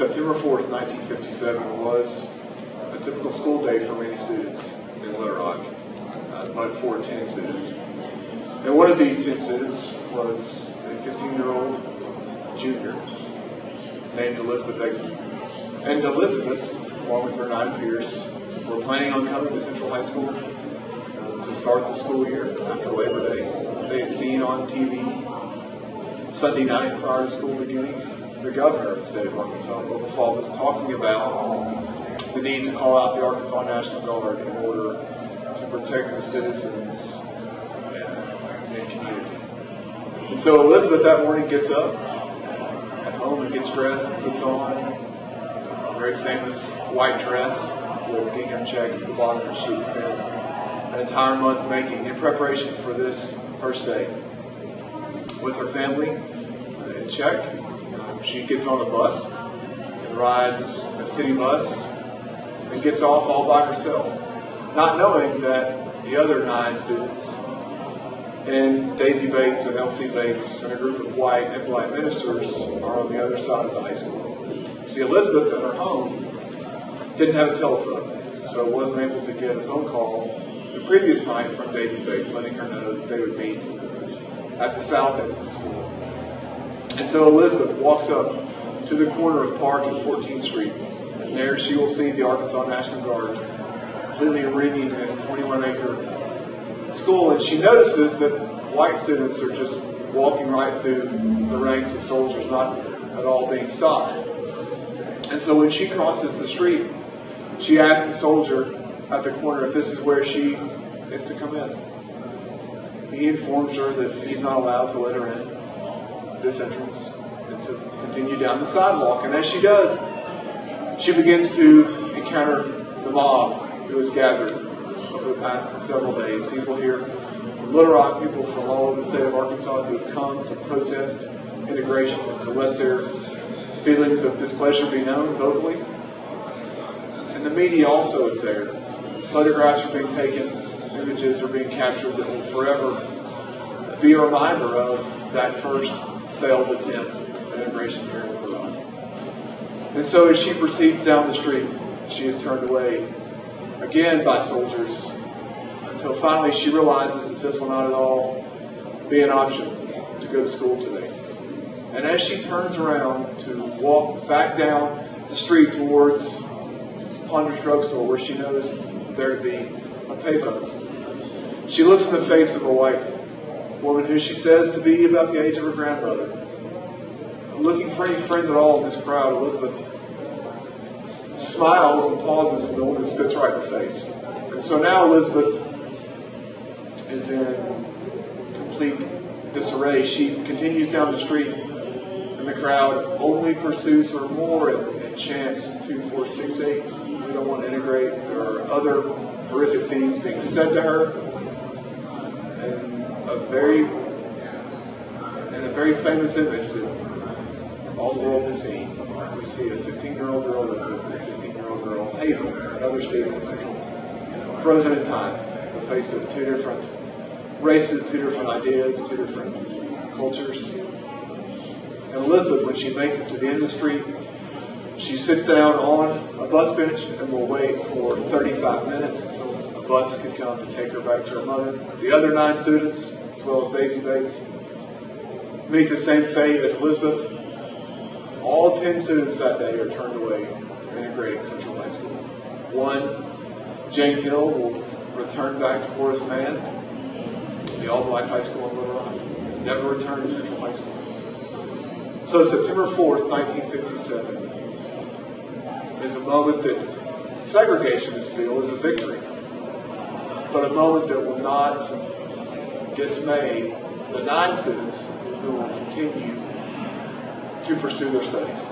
September 4th, 1957 was a typical school day for many students in Little Rock, but for 10 students. And one of these 10 students was a 15-year-old junior named Elizabeth Eckford. And Elizabeth, along with her 9 peers, were planning on coming to Central High School to start the school year after Labor Day. They had seen on TV Sunday night prior to school beginning the governor of the state of Arkansas, Local Fall, was talking about the need to call out the Arkansas National Guard in order to protect the citizens and community. And so Elizabeth that morning gets up at home and gets dressed and puts on a very famous white dress with gingham checks at the bottom that she had spent an entire month making in preparation for this first day. With her family in check, she gets on a bus and rides a city bus and gets off all by herself, not knowing that the other 9 students and Daisy Bates and Elsie Bates and a group of white and black ministers are on the other side of the high school. See, Elizabeth at her home didn't have a telephone, so wasn't able to get a phone call the previous night from Daisy Bates letting her know that they would meet at the south end of the school. And so Elizabeth walks up to the corner of Park and 14th Street, and there she will see the Arkansas National Guard completely ringing this 21-acre school, and she notices that white students are just walking right through the ranks of soldiers, not at all being stopped. And so when she crosses the street, she asks the soldier at the corner if this is where she is to come in. He informs her that he's not allowed to let her in this entrance and to continue down the sidewalk. And as she does, she begins to encounter the mob who has gathered over the past several days. People here from Little Rock, people from all over the state of Arkansas who have come to protest integration and to let their feelings of displeasure be known vocally. And the media also is there. Photographs are being taken, images are being captured that will forever be a reminder of that first failed attempt at integration here in Little Rock. And so as she proceeds down the street, she is turned away again by soldiers until finally she realizes that this will not at all be an option to go to school today. And as she turns around to walk back down the street towards Ponder's Drugstore, where she knows there to be a payphone, she looks in the face of a white woman who she says to be about the age of her grandmother. Looking for any friend at all in this crowd, Elizabeth smiles and pauses, and the woman spits right in her face. And so now Elizabeth is in complete disarray. She continues down the street, and the crowd only pursues her more and chants 2468. We don't want to integrate. There are other horrific things being said to her. And a very famous image that all the world has seen. We see a 15-year-old girl, Elizabeth, and a 15-year-old girl, Hazel, another student in Central, frozen in time, in the face of 2 different races, 2 different ideas, 2 different cultures. And Elizabeth, when she makes it to the end of the street, she sits down on a bus bench and will wait for 35 minutes until a bus can come to take her back to her mother. The other 9 students, as well as Daisy Bates, meet the same fate as Elizabeth. All 10 students that day are turned away from integrating Central High School. 1, Jane Hill, will return back to Horace Mann, the all-black high school in Little Rock, never return to Central High School. So September 4th, 1957 is a moment that segregationists feel is a victory, but a moment that will not dismay the 9 students who will continue to pursue their studies.